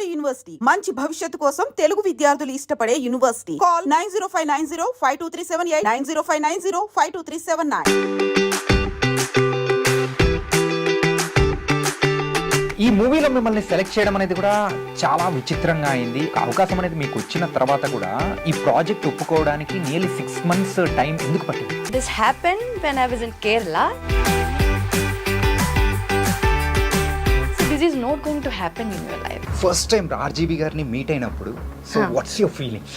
Palnadu university మంచి భవిష్యత్తు కోసం తెలుగు విద్యార్థులు ఇష్టపడే యూనివర్సిటీ. కాల్ 9059052378 9059052379. ఈ మూవీలో మిమ్మల్ని సెలెక్ట్ చేయడం అనేది కూడా చాలా విచిత్రంగా అయింది. అవకాశం అనేది మీకు వచ్చిన తర్వాత కూడా ఈ ప్రాజెక్ట్ ఒప్పుకోవడానికి నియర్లీ 6 months టైం ఎందుకు పట్టింది? This happened when I was in Kerala. So this is not going to happen in your life. First time RGV గారిని మీట్ అయినప్పుడు so what's your feeling?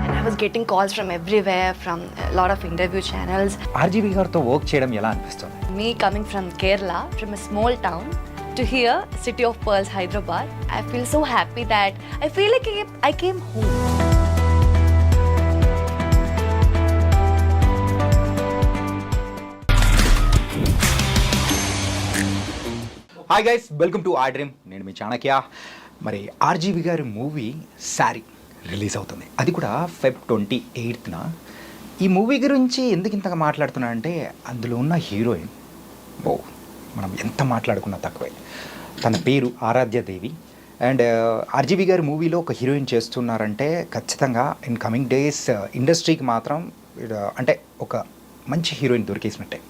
And I was getting calls from everywhere, from a lot of interview channels. RGV గారితో work చేయడం ఎలా అనిపిస్తుంది? Me coming from Kerala, from a small town, to here, city of pearls, Hyderabad. I feel so happy that I feel like I came home. Hi guys, welcome to iDream. నేను మీ చాణక్య. మరి RGV గారి movie sari release అవుతుంది, అది కూడా Feb 28th. ఈ movie గురించి ఎందుకు ఇంతగా మాట్లాడుతున్నా అంటే అందులో ఉన్న హీరోయిన్ మనం ఎంత మాట్లాడుకున్నా తక్కువే. తన పేరు ఆరాధ్య దేవి. అండ్ ఆర్జీవి గారి మూవీలో ఒక హీరోయిన్ చేస్తున్నారంటే ఖచ్చితంగా ఇన్ కమింగ్ డేస్ ఇండస్ట్రీకి మాత్రం అంటే ఒక మంచి హీరోయిన్ దొరికేసినట్టే.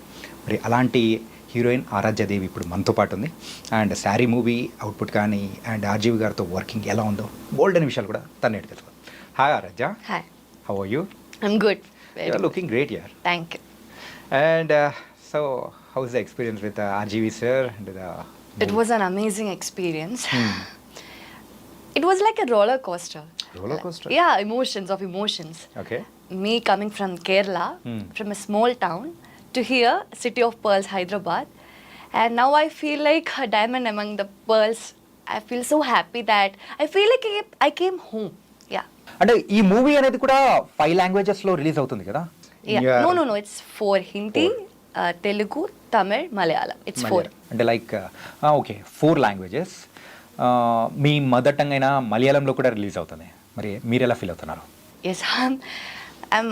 మరి అలాంటి హీరోయిన్ ఆరాధ్య దేవి ఇప్పుడు మనతో పాటు ఉంది. అండ్ శారీ మూవీ అవుట్పుట్ కానీ అండ్ ఆర్జీవి గారితో వర్కింగ్ ఎలా ఉందో బోల్డ్ అనే విషయాలు కూడా తను తెలుసు. Hi Aaradhya. Hi. How are you? I'm good. You are looking great here. Thank you. And so, how is the experience with RGV sir? And It was an amazing experience. It was like a roller coaster. Roller coaster? Yeah, emotions. Okay. Me coming from Kerala, from a small town, to here, city of pearls, Hyderabad. And now I feel like a diamond among the pearls. I feel so happy that I feel like I came home. Yeah. అంటే ఈ movie అనేది కూడా 5 languages లో release అవుతుంది కదా? Yeah. No. It's 4. Hindi, Telugu, Tamil, Malayalam. It's 4. అంటే like okay 4 languages. మీ mother tongue అయిన మలయాళంలో కూడా రిలీజ్ అవుతుంది. మరి మీరు ఎలా ఫీల్ అవుతున్నారు? Yes, I'm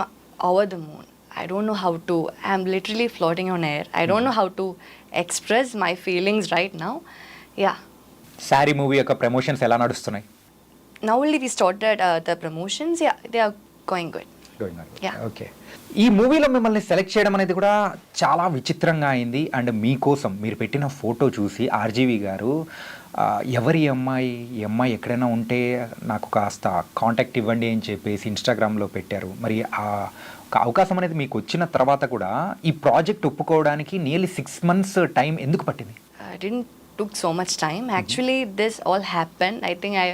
over the moon. I don't know how to. I'm literally floating on air. I don't know how to express my feelings right now. Yeah. Sari movie యొక్క promotions ఎలా నడుస్తున్నాయి? Now only we started the promotions. Yeah, they are going good. Yeah. Okay. ఈ మూవీలో మిమ్మల్ని select చేయడం అనేది కూడా చాలా విచిత్రంగా అయింది. అండ్ మీకోసం మీరు పెట్టిన ఫోటో చూసి ఆర్జీవి గారు ఎవరి ఈ అమ్మాయి ఎక్కడైనా ఉంటే నాకు కాస్త కాంటాక్ట్ ఇవ్వండి అని చెప్పేసి ఇన్స్టాగ్రామ్లో పెట్టారు. మరి ఒక అవకాశం అనేది మీకు వచ్చిన తర్వాత కూడా ఈ ప్రాజెక్ట్ ఒప్పుకోవడానికి నియర్లీ 6 months టైం ఎందుకు పట్టింది? I didn't took so much time. Actually, this all happened. I think I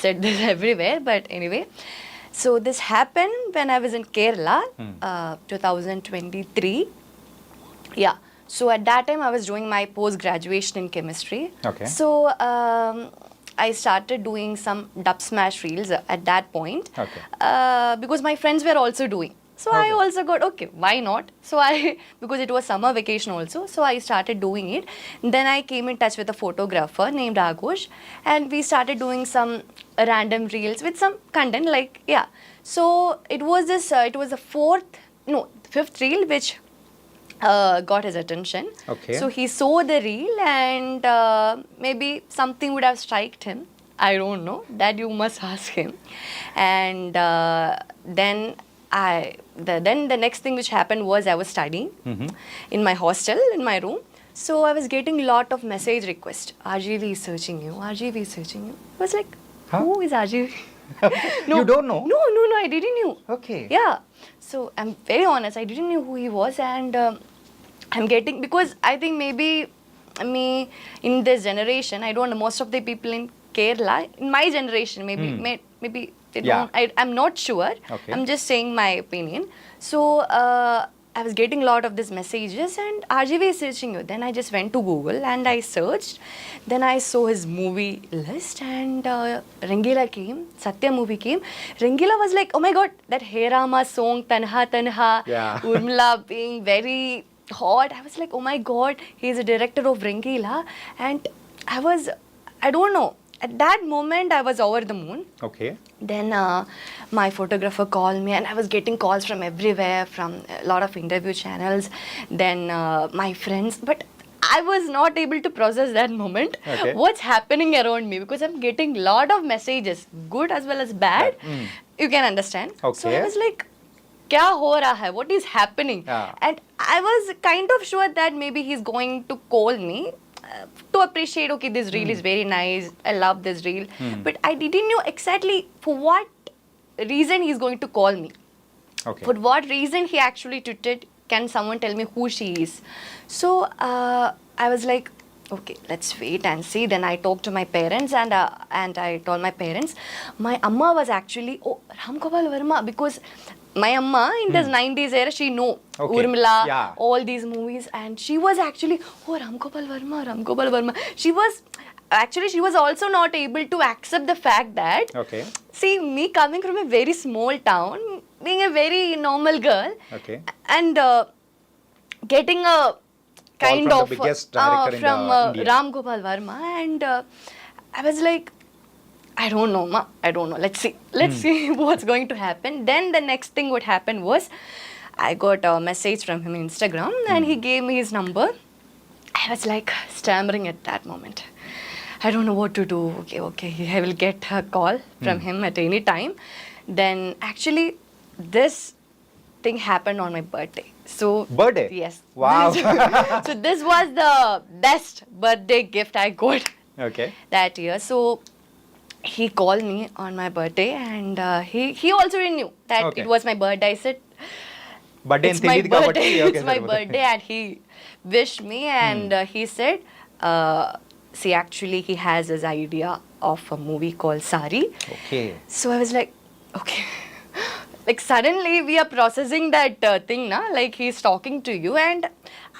said this everywhere, but anyway. So this happened when I was in Kerala, 2023. Yeah. So at that time, I was doing my post-graduation in chemistry. Okay. So I started doing some dub smash reels at that point. Okay. Because my friends were also doing. So okay. I also got, okay, why not? So because it was summer vacation also, so I started doing it. Then I came in touch with a photographer named Agosh, and we started doing some random reels with some content, like, yeah. So it was the fifth reel which got his attention. Okay. So he saw the reel and maybe something would have striked him. I don't know. That you must ask him. And then the next thing which happened was I was studying in my hostel, in my room. So I was getting a lot of message requests. RGV is searching you. RGV is searching you. I was like, who is RGV? No. You don't know? No, I didn't know. Okay. Yeah. So I'm very honest. I didn't know who he was, and I'm getting, because I think maybe me in this generation, I don't know, most of the people in Kerala, in my generation, maybe. I'm not sure. Okay. I'm just saying my opinion. So I was getting a lot of these messages, and RGV is searching you. Then I just went to Google and I searched. Then I saw his movie list, and Rangila came, Satya movie came. Rangila was like, oh my god, that Hey Rama song, Tanha Tanha, Urmila being very hot. I was like, oh my god, he's a director of Rangila. And I don't know. At that moment, I was over the moon. Okay. Then my photographer called me, and I was getting calls from everywhere, from a lot of interview channels. Then my friends, but I was not able to process that moment. Okay. What's happening around me, because I'm getting lot of messages, good as well as bad. You can understand. So Okay. I was like, kya ho raha hai? What is happening? Yeah. And I was kind of sure that maybe he's going to call me to appreciate, okay, this reel is very nice, I love this reel. But I didn't know exactly for what reason he's going to call me. Okay. For what reason he actually tweeted, can someone tell me who she is? So I was like, okay, let's wait and see. Then I talked to my parents and I told my parents. My amma was actually, oh, Ram Gopal Verma, because my amma in this 90s era, she know Okay. Urmila, Yeah. all these movies, and she was actually, oh, Ram Gopal Verma, Ram Gopal Verma. She was also not able to accept the fact that, Okay. see, me coming from a very small town, being a very normal girl, Okay. and getting a kind from the of biggest director in from the India. Ram Gopal Verma, and I was like, I don't know, ma. I don't know. Let's see what's going to happen. Then the next thing what happened was, I got a message from him on Instagram, and he gave me his number. I was like stammering at that moment. I don't know what to do. Okay, I will get a call from him at any time. Then actually, this thing happened on my birthday. So Birthday? Yes. Wow. So this was the best birthday gift I got Okay. that year. So he called me on my birthday, and he also knew that Okay. it was my birthday. I said, Birthday it's my birthday. Okay, It's my sir. birthday, and he wished me, and he said, see, actually, he has his idea of a movie called Sari. Okay. So I was like, okay. Like suddenly we are processing that thing, na? Like he's talking to you, and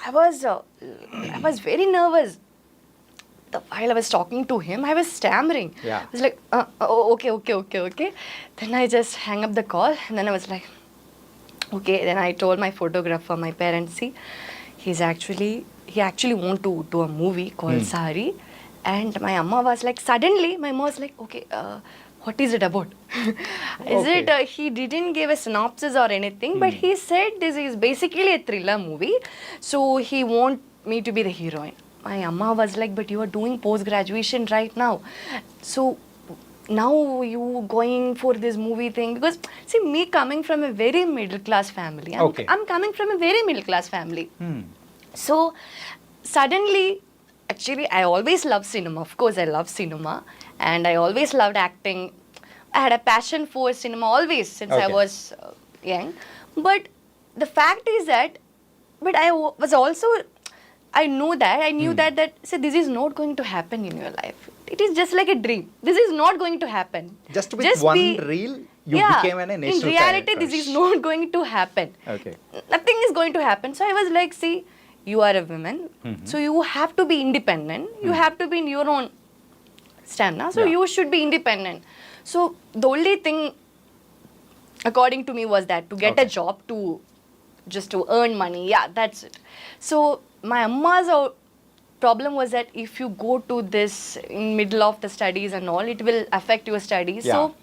I was very nervous. While I was talking to him, I was stammering. Yeah. I was like, okay. Then I just hang up the call, and then I was like, okay. Then I told my photographer, my parents, see, he actually want to do a movie called Sari. And my amma was like, suddenly my mom was like, okay, what is it about? Is Okay. it, he didn't give a synopsis or anything, but he said this is basically a thriller movie. So he want me to be the heroine. My amma was like, but you are doing post-graduation right now. So now you going for this movie thing, because see, me coming from a very middle class family. Okay. I'm coming from a very middle class family. Hmm. So suddenly, actually, I always loved cinema. Of course, I love cinema, and I always loved acting. I had a passion for cinema always since I Okay. was young. But the fact is that, but I was also, I knew that so this is not going to happen in your life. It is just like a dream. This is not going to happen. Just with one reel, you became an national in reality, character. this is not going to happen. Okay. Nothing is going to happen. So I was like, see, you are a woman, so you have to be independent. You have to be in your own stamina. So Yeah. you should be independent. So the only thing, according to me, was that to get a job, to earn money. Yeah, that's it. So my amma's problem was that if you go to this in middle of the studies and all, it will affect your studies. Yeah. So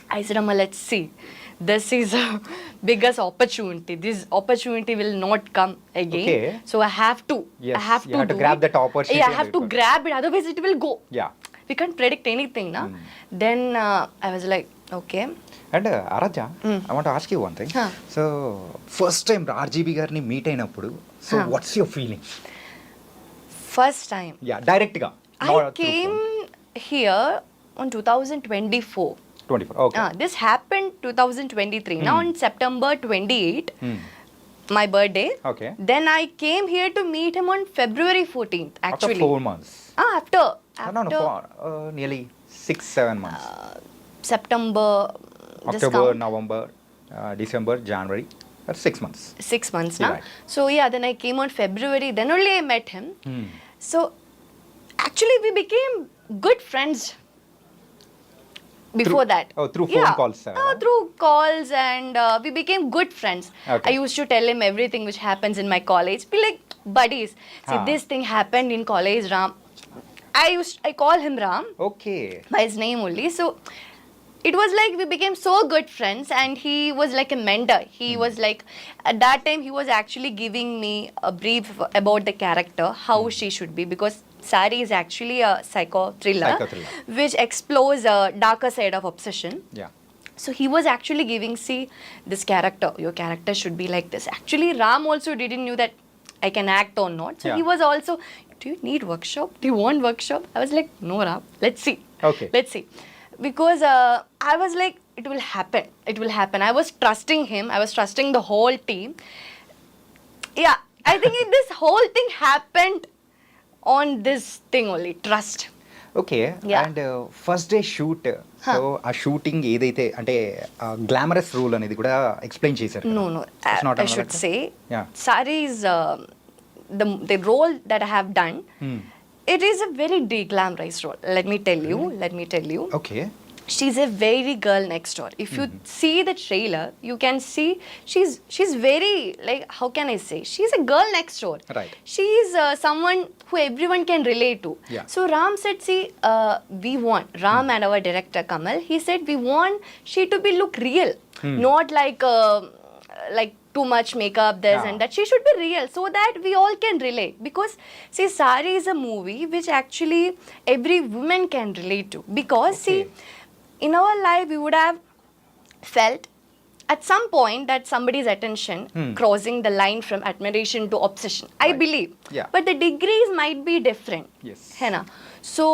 I said, Amma, let's see. This is a biggest opportunity. This opportunity will not come again. Okay. So I have to. Yes, I have you to have to do grab it. that opportunity Yeah, I and have do to it. grab it. Otherwise, it will go. Yeah. We can't predict anything, na? Then I was like, okay. And Aaradhya, I want to ask you one thing. Huh. So, first time RGV garni meet అయినప్పుడు, so Huh. what's your feeling? First time. Yeah, direct గా. I not through came phone. here on 2024. 24. Okay. This happened 2023. Now on September 28, my birthday. Okay. Then I came here to meet him on February 14th, actually. After 4 months. After No, nearly 6-7 months. September, just October, count. November, December, January. That's 6 months. 6 months You're now. right. So yeah, then I came on February. Then only I met him. So actually, we became good friends. Before that. Oh, through phone calls, Through calls, and we became good friends. Okay. I used to tell him everything which happens in my college. Be like buddies. See, this thing happened in college, Ram. I call him Ram Okay. by his name only. So it was like we became so good friends, and he was like a mentor. He was like, at that time he was actually giving me a brief about the character, how she should be, because Sari is actually a psycho thriller which explores a darker side of obsession. Yeah. So he was actually giving, see, this character, your character should be like this. Actually, Ram also didn't knew that I can act or not. So he was also, do you need workshop? Do you want workshop? I was like, no, Ram, let's see. Okay. Let's see. Because I was like, it will happen. It will happen. I was trusting him. I was trusting the whole team. Yeah, I think this whole thing happened on this thing only, trust. Okay. Yeah. And first day shoot, so ఆ shooting ఏదైతే అంటే glamorous rule అనేది కూడా explain చేశారు. No, no. I should say, Yeah. Sari's the role that I have done, it is a very de-glamorized role. Let me tell you. Okay. She's a very girl next door. If you see the trailer, you can see she's very, like, how can I say? She's a girl next door. Right. She's someone who everyone can relate to. Yeah. So Ram said, see, we want Ram and our director Kamal. He said we want she to be look real, not like too much makeup, this and that. She should be real so that we all can relate. Because see, Sari is a movie which actually every woman can relate to. Because see, in our life we would have felt at some point that somebody's attention crossing the line from admiration to obsession. I believe. Yeah. But the degrees might be different. Yes. है ना? So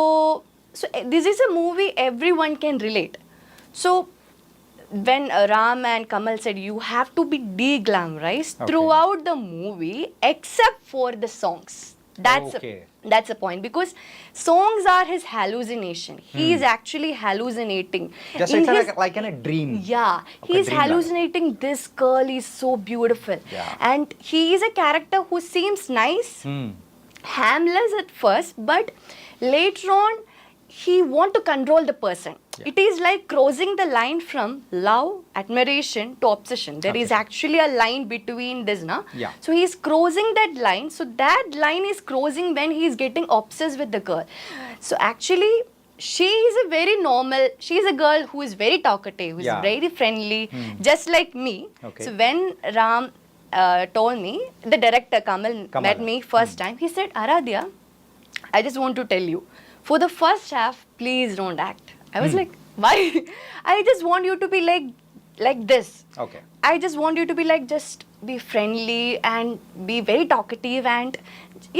this is a movie everyone can relate. So when Ram and Kamal said you have to be de-glamorized throughout the movie except for the songs. That's a point, because songs are his hallucination. He is actually hallucinating. Just like in a dream. Yeah, he is hallucinating. This girl is so beautiful. Yeah. And he is a character who seems nice, harmless at first, but later on he want to control the person. Yeah. It is like crossing the line from love, admiration to obsession. There is actually a line between this, na? Yeah. So he is crossing that line. So that line is crossing when he is getting obsessed with the girl. So actually, she is a very normal, she is a girl who is very talkative, who is very friendly, just like me. Okay. So when Ram told me, the director Kamal met me first time, he said, Aaradhya, I just want to tell you, for the first half, please don't act. I was like, why? I just want you to be like this. Okay. I just want you to be like, just be friendly and be very talkative, and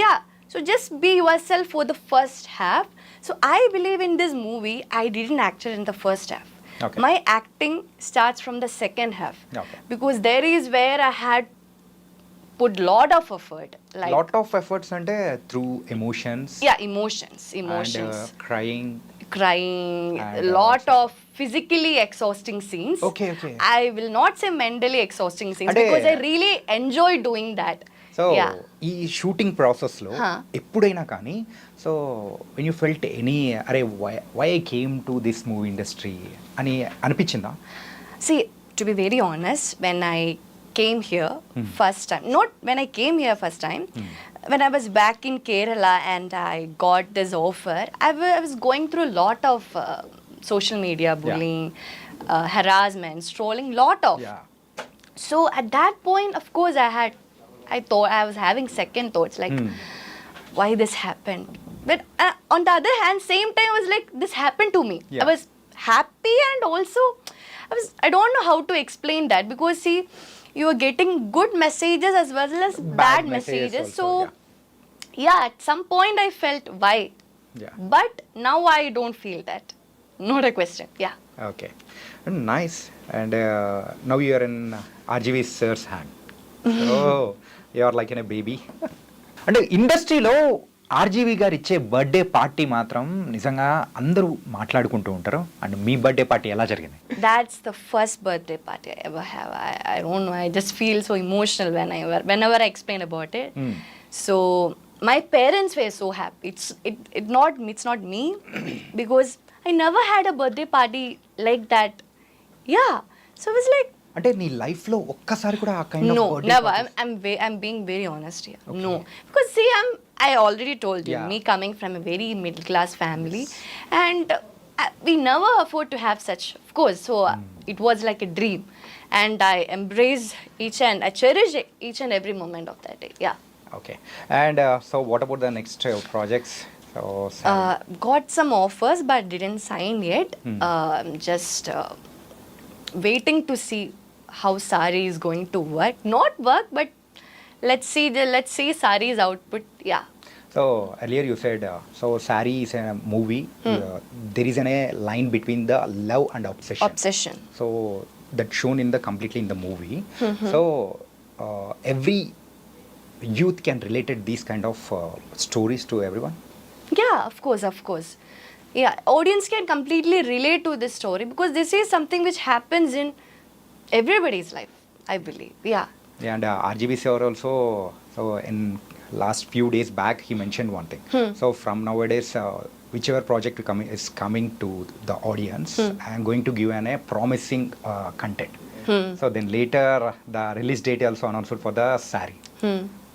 yeah, so just be yourself for the first half. So I believe in this movie, I didn't act in the first half. Okay. My acting starts from the second half. Okay. Because there is where I had put lot of effort. Like, lot of efforts అంటే through emotions. Yeah, emotions. And crying. Crying, And, a lot of physically exhausting scenes. Okay. I will not say mentally exhausting scenes, Ade, because I really enjoy doing that. So Yeah. ఈ shooting ప్రాసెస్లో ఎప్పుడైనా కానీ, so when you felt any అరే why I came to this movie industry అని అనిపించిందా? See, to be very honest, when I came here first time, not when I came here first time, when I was back in Kerala and I got this offer, I was going through a lot of social media bullying, harassment, trolling, lot of. Yeah. So at that point, of course, I thought I was having second thoughts, like, why this happened? But on the other hand, same time, I was like, this happened to me. Yeah. I was happy, and also I don't know how to explain that, because see, you are getting good messages as well as bad messages. also, So yeah, at some point I felt why. Yeah. But now I don't feel that. Not a question. Yeah. Okay. Nice. And now you are in RGV sir's hand. Oh, you are like in a baby. అంటే ఇండస్ట్రీలో RGV గారు ఇచ్చే birthday party మాత్రం నిజంగా అందరూ మాట్లాడుకుంటూ ఉంటారు. And me birthday party ఎలా జరిగింది? That's the first birthday party I ever have. I don't know. I just feel so emotional whenever I explain about it. So my parents were so happy. It's not me because I never had a birthday party like that. Yeah. So I was like, అంటే నీ life లో ఒక్కసారి కూడా ఆ kind of no, birthday never. I'm being very honest here. Okay. No, because see, I already told you, Yeah. me coming from a very middle class family, and we never afford to have such, of course. So it was like a dream, and I embrace I cherish each and every moment of that day. Yeah. Okay. And so what about the next projects? So Got some offers but didn't sign yet. Just waiting to see how Sari is going to work. Not work, but let's see Sari's output. Yeah. So earlier you said so Sari is a movie. There is a line between the love and obsession. Obsession. So that's shown in the completely in the movie. So every youth can relate these kind of stories to everyone. Yeah, of course. Yeah, audience can completely relate to this story because this is something which happens in everybody's life, I believe. Yeah. And RGV sir also, so in last few days back, he mentioned one thing. So from nowadays, whichever project is coming to the audience, I am going to give a promising content. So then later, the release date also announced for the Sari.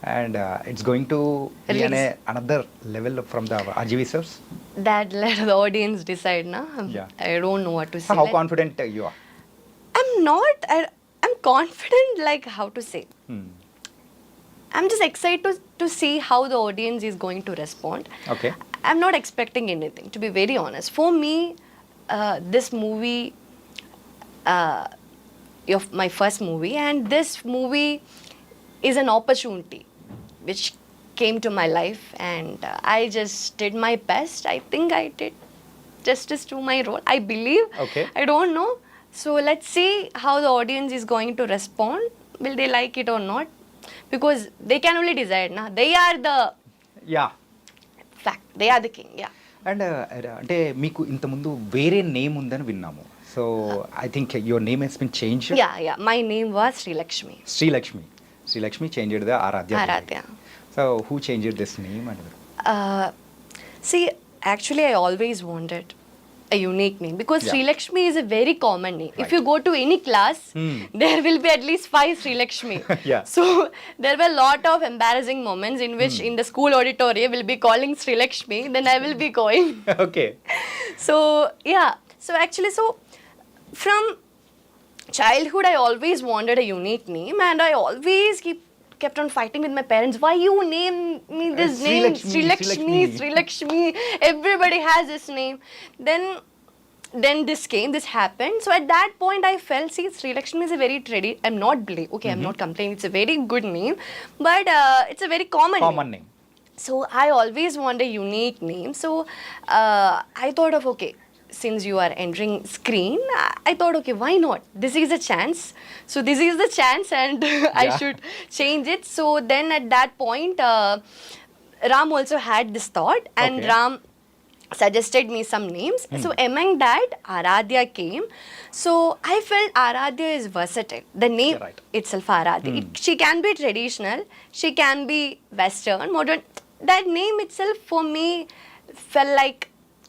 And it's going to be another level from the RGV sirs. That let the audience decide, na? Yeah. I don't know what to So say. how confident you are? I'm confident, like how to say. I'm just excited to see how the audience is going to respond. Okay. I'm not expecting anything, to be very honest. For me, this movie, my first movie, and this movie is an opportunity which came to my life, and I just did my best. I think I did justice to my role, I believe. Okay. I don't know. So let's see how the audience is going to respond. Will they like it or not? Because they can only decide, na? They are the Yeah. fact. They are the king, yeah. And అంటే మీకు ఇంతకుముందు వేరే name ఉందని విన్నాము. So I think your name has been change. Yeah. My name was Sri Lakshmi. Srilakshmi changed the Aaradhya. Aaradhya. So who changed this name and See, actually, I always wanted a unique name because Yeah. Sri Lakshmi is a very common name. If Right. you go to any class, there will be at least 5 Sri Lakshmi. Yeah. So there were a lot of embarrassing moments in which in the school auditorium will be calling Sri Lakshmi, then I will be going. Okay. So yeah, so actually, so from childhood I always wanted a unique name, and I always kept on fighting with my parents. Why you name me this Sri name? Lakshmi. Sri Lakshmi. Everybody has this name. Then this happened. So at that point I felt, see, Sri Lakshmi is a very I'm not complaining. It's a very good name, but it's a very common name. So I always want a unique name. So I thought of, okay, since you are entering screen, I thought, okay, why not? This is a chance. So this is the chance, and I should change it. So then at that point, Ram also had this thought, and Okay. Ram suggested me some names. So among that, Aaradhya came. So I felt Aaradhya is versatile. The name You're right. itself, Aaradhya. She can be traditional, she can be western, modern. That name itself for me felt like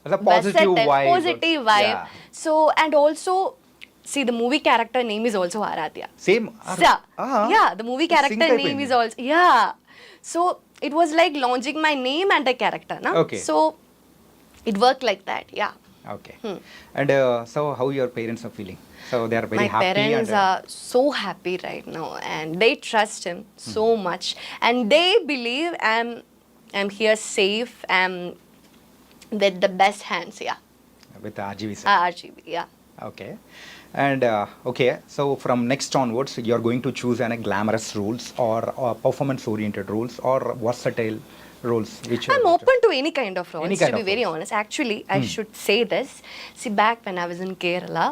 It's a positive vibe. Positive vibe. Yeah. So, and also, see, the movie character name is also Aaradhya. Same. Yeah, the movie character name is also, yeah. So, it was like launching my name and a character, na? Okay. So, it worked like that, yeah. Okay. And so how your parents are feeling? So they are very My happy. parents are so happy right now, and they trust him so much, and they believe I'm here safe, I'm with the best hands, yeah. With RGV. RGV, yeah. Okay. And okay, so from next onwards, you are going to choose any glamorous roles or performance-oriented roles or versatile roles? Which I'm open to any kind of roles, Any kind to be of very roles. honest. Actually, I should say this. See, back when I was in Kerala,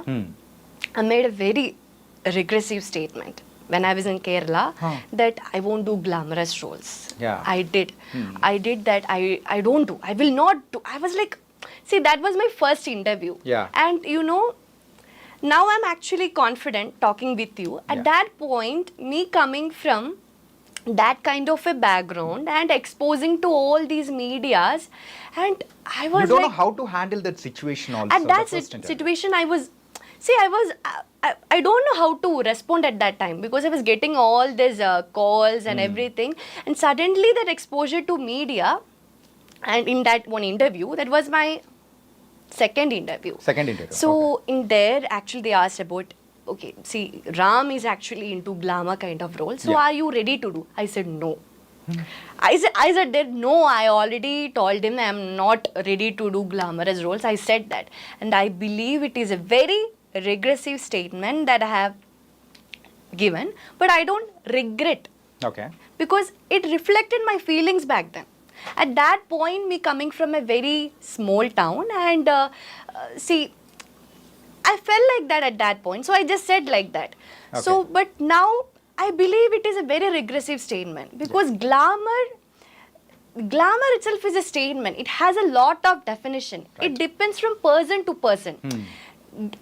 I made a very regressive statement. When I was in Kerala, that I won't do glamorous roles. Yeah. I did that. I don't do. I will not do. I was like, see, that was my first interview. Yeah. And you know, now I'm actually confident talking with you. At Yeah. that point, me coming from that kind of a background and exposing to all these medias, and I was you don't like, know how to handle that situation also. at that the first interview. situation I don't know how to respond at that time because I was getting all these calls and everything, and suddenly that exposure to media, and in that one interview, that was my second interview. Second interview. So in there, actually, they asked about, okay, see, Ram is actually into glamour kind of role. So Yeah. are you ready to do? I said no. I said that no, I already told him I'm not ready to do glamorous roles. I said that. And I believe it is a very regressive statement that I have given, but I don't regret Okay. because it reflected my feelings back then. At that point, me coming from a very small town, and see, I felt like that at that point, so I just said like that. So, Okay. but now I believe it is a very regressive statement because glamour itself is a statement. It has a lot of definition. Right. It depends from person to person.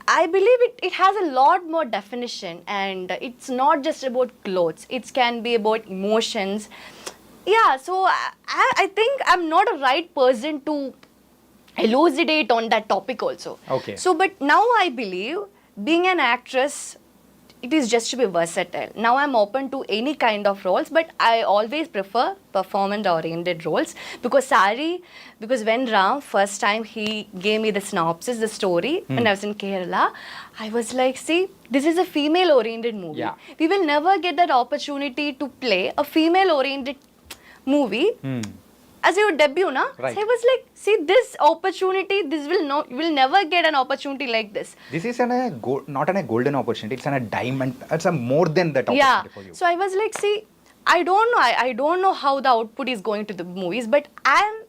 I believe it has a lot more definition, and it's not just about clothes. It can be about emotions. Yeah, so I think I'm not a right person to elucidate on that topic also. Okay. So, but now I believe being an actress, it is just to be versatile. Now I'm open to any kind of roles, but I always prefer performance-oriented roles because when Ram first time he gave me the synopsis, the story, when I was in Kerala, I was like, see, this is a female-oriented movie. Yeah. We will never get that opportunity to play a female-oriented movie as your debut, na? Right. So I was like, see, this opportunity, you will never get an opportunity like this. This is not a golden opportunity. It's a diamond. It's a more than that Yeah. opportunity for you. So I was like, see, I don't know. I don't know how the output is going to the movies, but I am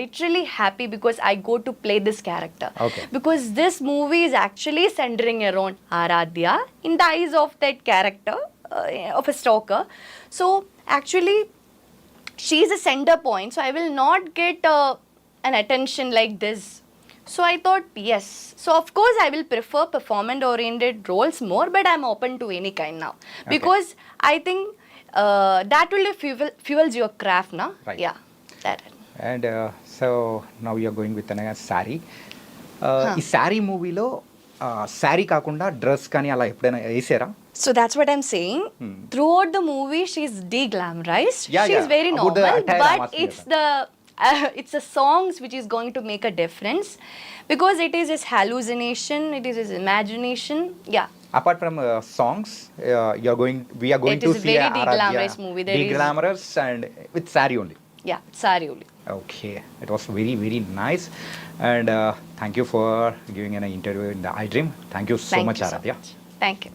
literally happy because I go to play this character. Okay. Because this movie is actually centering around Aaradhya in the eyes of that character of a stalker. So actually, she is a center point, so I will not get an attention like this. So I thought, yes. So of course I will prefer performance-oriented roles more, but I'm open to any kind now. Okay. Because I think that will fuels your craft, na? Right. Yeah, that. And so now you're going with a saree. ఈ శారీ మూవీలో శారీ కాకుండా dress కానీ అలా ఎప్పుడైనా వేసారా? So that's what I'm saying. Throughout the movie, she's de-glamorized. Yeah, she's yeah. very About the normal, attire, I'm but asking it's it's the songs which is going to make a difference because it is his hallucination, it is his imagination. Yeah. Apart from songs, we are going It to is a see very a de-glamourous movie. There is- de-glamorous and with saree only. Yeah, sorry, Uli. Okay, it was very, very nice. And thank you for giving an interview in the iDream. Thank you so Thank much, you so Aaradhya. much. Thank you.